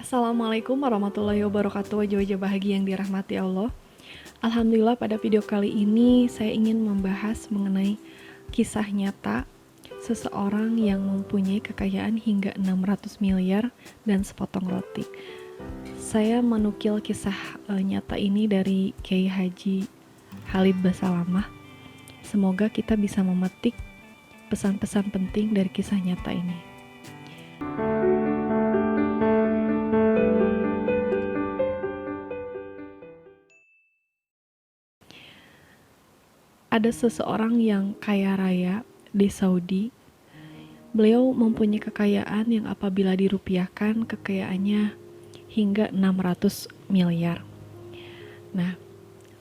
Assalamualaikum warahmatullahi wabarakatuh. Wajah-wajah bahagia yang dirahmati Allah. Alhamdulillah, pada video kali ini saya ingin membahas mengenai kisah nyata seseorang yang mempunyai kekayaan hingga 600 miliar dan sepotong roti. Saya menukil kisah nyata ini dari Kiai Haji Khalid Basalamah. Semoga kita bisa memetik pesan-pesan penting dari kisah nyata ini. Ada seseorang yang kaya raya di Saudi. Beliau mempunyai kekayaan yang apabila dirupiahkan kekayaannya hingga 600 miliar. Nah,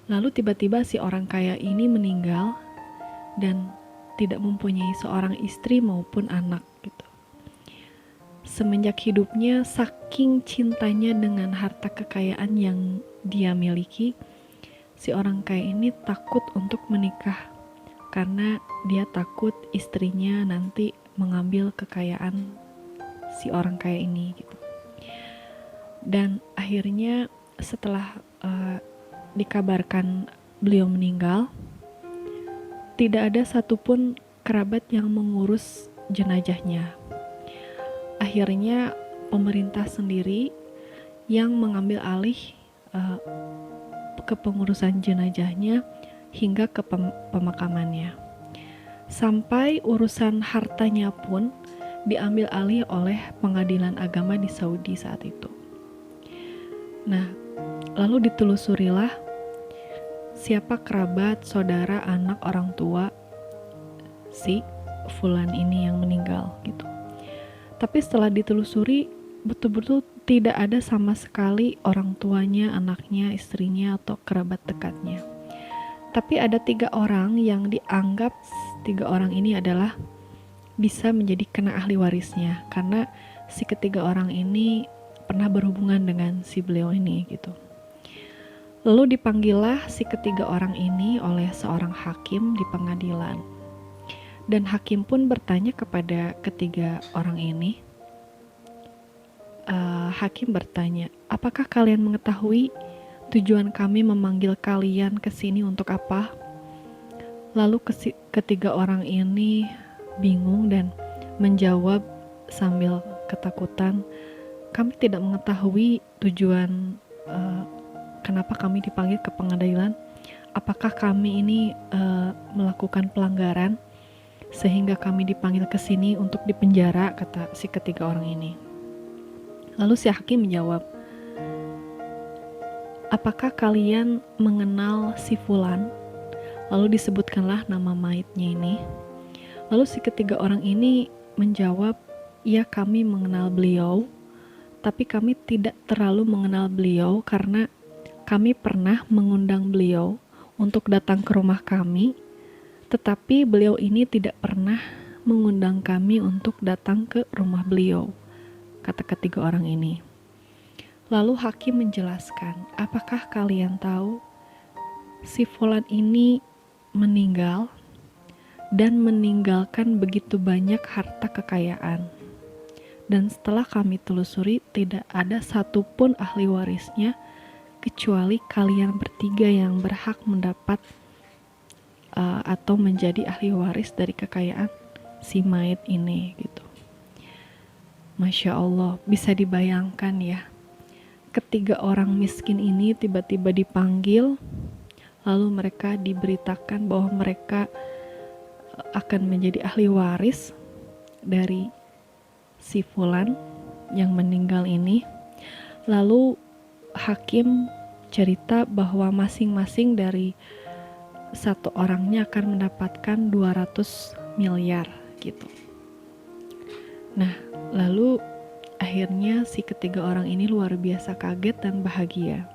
lalu tiba-tiba si orang kaya ini meninggal dan tidak mempunyai seorang istri maupun anak gitu. Semenjak hidupnya, saking cintanya dengan harta kekayaan yang dia miliki, si orang kaya ini takut untuk menikah karena dia takut istrinya nanti mengambil kekayaan si orang kaya ini gitu. Dan akhirnya setelah dikabarkan beliau meninggal, tidak ada satupun kerabat yang mengurus jenazahnya. Akhirnya pemerintah sendiri yang mengambil alih kepengurusan jenazahnya hingga ke pemakamannya. Sampai urusan hartanya pun diambil alih oleh pengadilan agama di Saudi saat itu. Nah, lalu ditelusurilah siapa kerabat, saudara, anak, orang tua si fulan ini yang meninggal gitu. Tapi setelah ditelusuri, betul-betul tidak ada sama sekali orang tuanya, anaknya, istrinya, atau kerabat dekatnya. Tapi ada 3 orang yang dianggap 3 orang ini adalah bisa menjadi kena ahli warisnya, karena si ketiga orang ini pernah berhubungan dengan si beliau ini gitu. Lalu dipanggillah si ketiga orang ini oleh seorang hakim di pengadilan. Dan hakim pun bertanya kepada ketiga orang ini. Hakim bertanya, apakah kalian mengetahui tujuan kami memanggil kalian ke sini untuk apa? Lalu ketiga orang ini bingung dan menjawab sambil ketakutan, kami tidak mengetahui tujuan kenapa kami dipanggil ke pengadilan. Apakah kami ini melakukan pelanggaran sehingga kami dipanggil ke sini untuk dipenjara, kata si ketiga orang ini. Lalu si hakim menjawab, apakah kalian mengenal si fulan? Lalu disebutkanlah nama mayitnya ini. Lalu si ketiga orang ini menjawab, ya kami mengenal beliau, tapi kami tidak terlalu mengenal beliau karena kami pernah mengundang beliau untuk datang ke rumah kami, tetapi beliau ini tidak pernah mengundang kami untuk datang ke rumah beliau, kata ketiga orang ini. Lalu hakim menjelaskan, apakah kalian tahu si fulan ini meninggal dan meninggalkan begitu banyak harta kekayaan. Dan setelah kami telusuri, tidak ada satupun ahli warisnya kecuali kalian bertiga yang berhak mendapat atau menjadi ahli waris dari kekayaan si mayit ini gitu. Masya Allah, bisa dibayangkan ya, ketiga orang miskin ini tiba-tiba dipanggil, lalu mereka diberitakan bahwa mereka akan menjadi ahli waris dari si fulan yang meninggal ini. Lalu hakim cerita bahwa masing-masing dari satu orangnya akan mendapatkan 200 miliar gitu. Nah, lalu akhirnya si ketiga orang ini luar biasa kaget dan bahagia.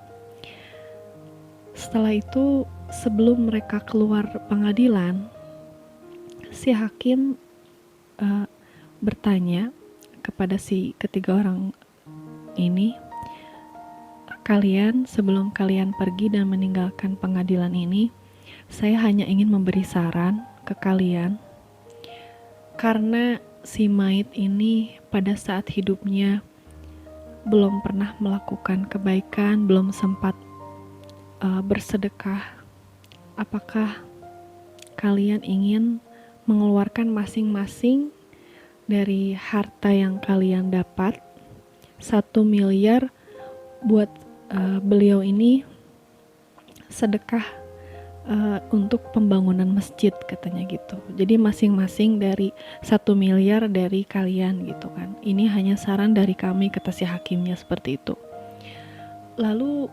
Setelah itu, sebelum mereka keluar pengadilan, si hakim bertanya kepada si ketiga orang ini, kalian sebelum kalian pergi dan meninggalkan pengadilan ini, saya hanya ingin memberi saran ke kalian, karena si mayit ini pada saat hidupnya belum pernah melakukan kebaikan, belum sempat bersedekah, apakah kalian ingin mengeluarkan masing-masing dari harta yang kalian dapat 1 miliar buat beliau ini sedekah untuk pembangunan masjid, katanya gitu. Jadi masing-masing dari 1 miliar dari kalian gitu kan. Ini hanya saran dari kami, kata si hakimnya, seperti itu. Lalu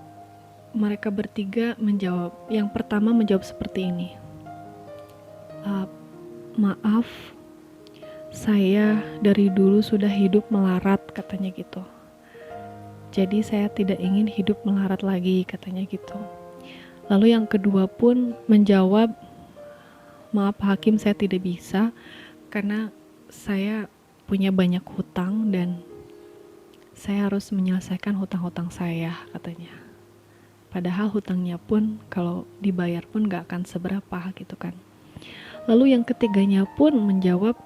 mereka bertiga menjawab. Yang pertama menjawab seperti ini. Maaf, saya dari dulu sudah hidup melarat, katanya gitu. Jadi saya tidak ingin hidup melarat lagi, katanya gitu. Lalu yang kedua pun menjawab, maaf hakim, saya tidak bisa karena saya punya banyak hutang dan saya harus menyelesaikan hutang-hutang saya, katanya. Padahal hutangnya pun kalau dibayar pun gak akan seberapa gitu kan. Lalu yang ketiganya pun menjawab,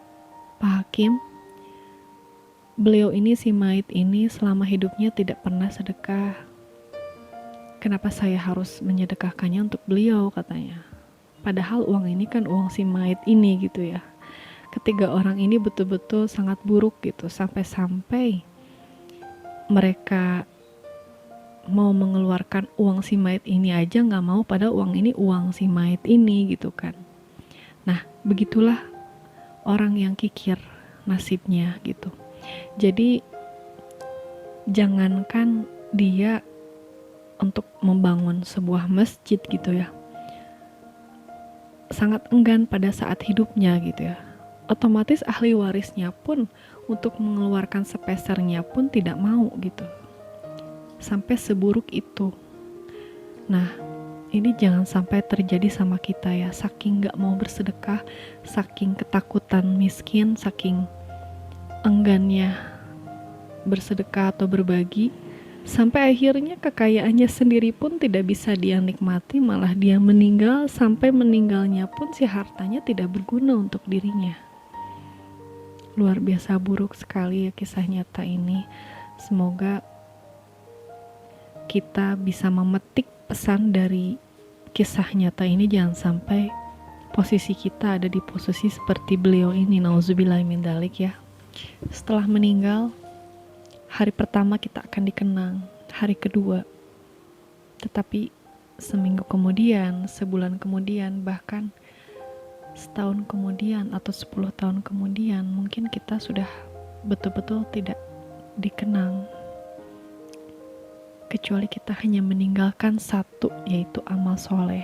Pak Hakim, beliau ini, si Mait ini selama hidupnya tidak pernah sedekah. Kenapa saya harus menyedekahkannya untuk beliau, katanya. Padahal uang ini kan uang si Mait ini gitu ya. Ketiga orang ini betul-betul sangat buruk gitu. Sampai-sampai mereka mau mengeluarkan uang si Mait ini aja gak mau, padahal uang ini uang si Mait ini gitu kan. Nah, begitulah orang yang kikir nasibnya gitu. Jadi jangankan dia untuk membangun sebuah masjid gitu ya, sangat enggan pada saat hidupnya gitu ya. Otomatis ahli warisnya pun untuk mengeluarkan sepesernya pun tidak mau gitu. Sampai seburuk itu. Nah, ini jangan sampai terjadi sama kita ya. Saking gak mau bersedekah, saking ketakutan miskin, saking enggannya bersedekah atau berbagi, sampai akhirnya kekayaannya sendiri pun tidak bisa dia nikmati, malah dia meninggal, sampai meninggalnya pun si hartanya tidak berguna untuk dirinya. Luar biasa buruk sekali ya kisah nyata ini. Semoga kita bisa memetik pesan dari kisah nyata ini, jangan sampai posisi kita ada di posisi seperti beliau ini, nauzubillah min dzalik ya. Setelah meninggal, hari pertama kita akan dikenang, hari kedua, tetapi seminggu kemudian, sebulan kemudian, bahkan setahun kemudian atau 10 tahun kemudian, mungkin kita sudah betul-betul tidak dikenang, kecuali kita hanya meninggalkan satu, yaitu amal soleh.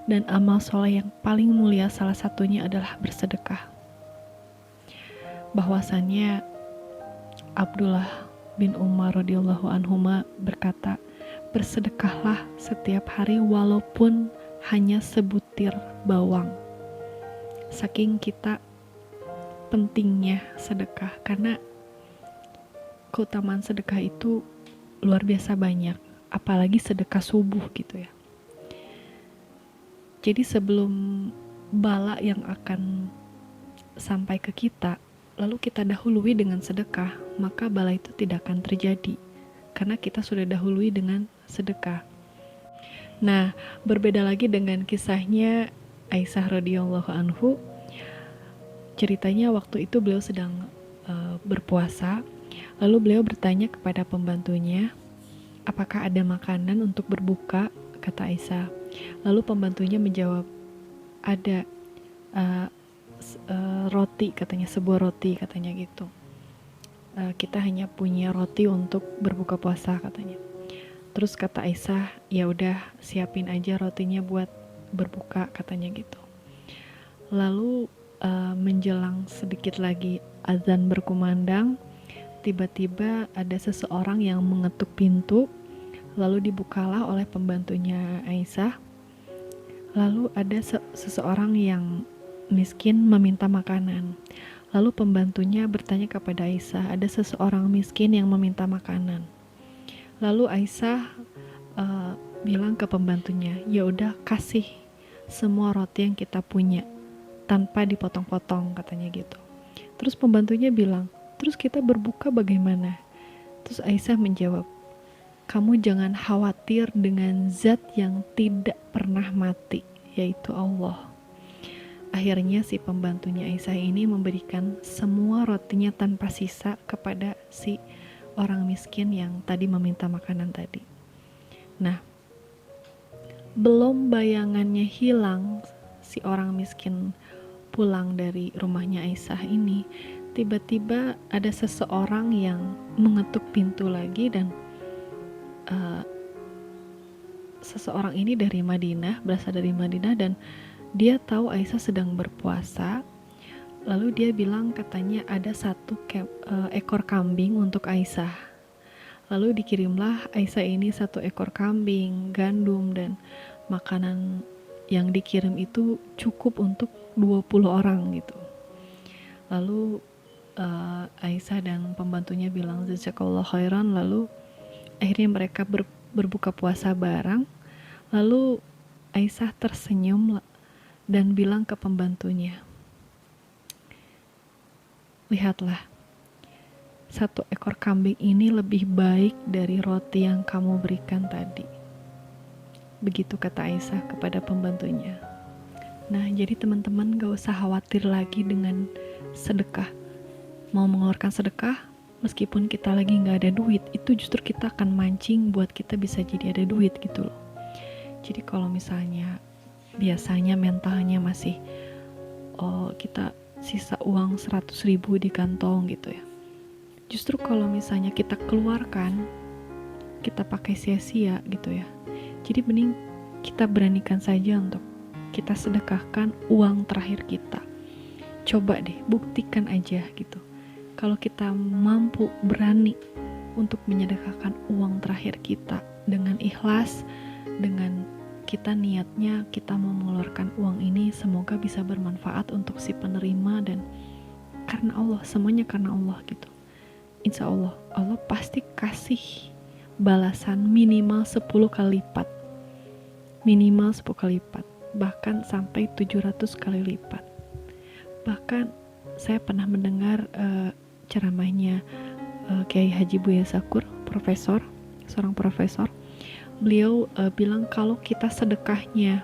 Dan amal soleh yang paling mulia salah satunya adalah bersedekah. Bahwasannya Abdullah bin Umar radhiyallahu anhuma berkata, bersedekahlah setiap hari walaupun hanya sebutir bawang. Saking kita pentingnya sedekah, karena keutamaan sedekah itu luar biasa banyak, apalagi sedekah subuh gitu ya. Jadi sebelum bala yang akan sampai ke kita, lalu kita dahului dengan sedekah, maka bala itu tidak akan terjadi, karena kita sudah dahului dengan sedekah. Nah, berbeda lagi dengan kisahnya Aisyah radhiyallahu anhu. Ceritanya waktu itu beliau sedang berpuasa, lalu beliau bertanya kepada pembantunya, apakah ada makanan untuk berbuka, kata Aisyah. Lalu pembantunya menjawab, ada roti, katanya, sebuah roti, katanya gitu. Kita hanya punya roti untuk berbuka puasa, katanya. Terus kata Aisyah, ya udah siapin aja rotinya buat berbuka, katanya gitu. Lalu menjelang sedikit lagi azan berkumandang, tiba-tiba ada seseorang yang mengetuk pintu, lalu dibukalah oleh pembantunya Aisyah. Lalu ada seseorang yang miskin meminta makanan. Lalu pembantunya bertanya kepada Aisyah, ada seseorang miskin yang meminta makanan. Lalu Aisyah bilang ke pembantunya, ya udah kasih semua roti yang kita punya tanpa dipotong-potong, katanya gitu. Terus pembantunya bilang, terus kita berbuka bagaimana? Terus Aisyah menjawab, kamu jangan khawatir dengan zat yang tidak pernah mati, yaitu Allah. Akhirnya si pembantunya Aisyah ini memberikan semua rotinya tanpa sisa kepada si orang miskin yang tadi meminta makanan tadi. Nah, belum bayangannya hilang, si orang miskin pulang dari rumahnya Aisyah ini, tiba-tiba ada seseorang yang mengetuk pintu lagi, dan seseorang ini dari Madinah, berasal dari Madinah, dan dia tahu Aisyah sedang berpuasa. Lalu dia bilang katanya ada satu ekor kambing untuk Aisyah. Lalu dikirimlah Aisyah ini 1 ekor kambing, gandum, dan makanan yang dikirim itu cukup untuk 20 orang gitu. Lalu Aisyah dan pembantunya bilang jazakallah khairan. Lalu akhirnya mereka berbuka puasa bareng. Lalu Aisyah tersenyum dan bilang ke pembantunya, lihatlah, 1 ekor kambing ini lebih baik dari roti yang kamu berikan tadi. Begitu kata Aisyah kepada pembantunya. Nah, jadi teman-teman gak usah khawatir lagi dengan sedekah. Mau mengeluarkan sedekah, meskipun kita lagi gak ada duit, itu justru kita akan mancing buat kita bisa jadi ada duit gitu loh. Jadi kalau misalnya biasanya mentalnya masih kita sisa uang 100.000 di kantong gitu ya, justru kalau misalnya kita keluarkan, kita pakai sia-sia gitu ya, jadi mending kita beranikan saja untuk kita sedekahkan uang terakhir kita. Coba deh, buktikan aja gitu, kalau kita mampu berani untuk menyedekahkan uang terakhir kita dengan ikhlas, dengan kita niatnya kita mau mengeluarkan uang ini semoga bisa bermanfaat untuk si penerima, dan karena Allah, semuanya karena Allah gitu. Insya Allah, Allah pasti kasih balasan minimal 10 kali lipat, minimal 10 kali lipat, bahkan sampai 700 kali lipat. Bahkan saya pernah mendengar ceramahnya Kiai Haji Buya Sakur, seorang profesor. Beliau bilang kalau kita sedekahnya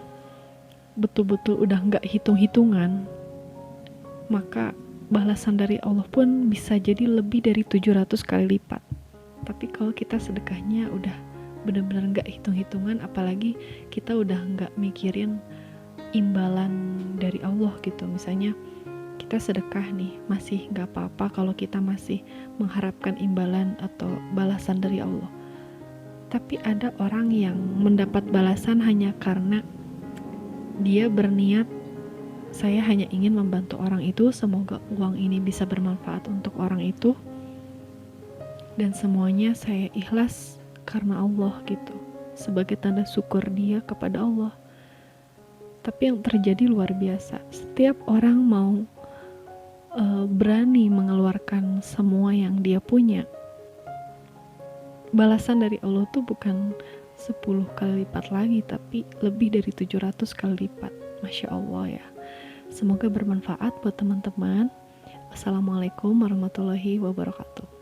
betul-betul udah gak hitung-hitungan, maka balasan dari Allah pun bisa jadi lebih dari 700 kali lipat. Tapi kalau kita sedekahnya udah benar-benar gak hitung-hitungan, apalagi kita udah gak mikirin imbalan dari Allah gitu. Misalnya kita sedekah nih, masih gak apa-apa kalau kita masih mengharapkan imbalan atau balasan dari Allah. Tapi ada orang yang mendapat balasan hanya karena dia berniat, saya hanya ingin membantu orang itu, semoga uang ini bisa bermanfaat untuk orang itu, dan semuanya saya ikhlas karena Allah gitu, sebagai tanda syukur dia kepada Allah. Tapi yang terjadi luar biasa, setiap orang mau berani mengeluarkan semua yang dia punya, balasan dari Allah tuh bukan 10 kali lipat lagi, tapi lebih dari 700 kali lipat. Masya Allah ya. Semoga bermanfaat buat teman-teman. Assalamualaikum warahmatullahi wabarakatuh.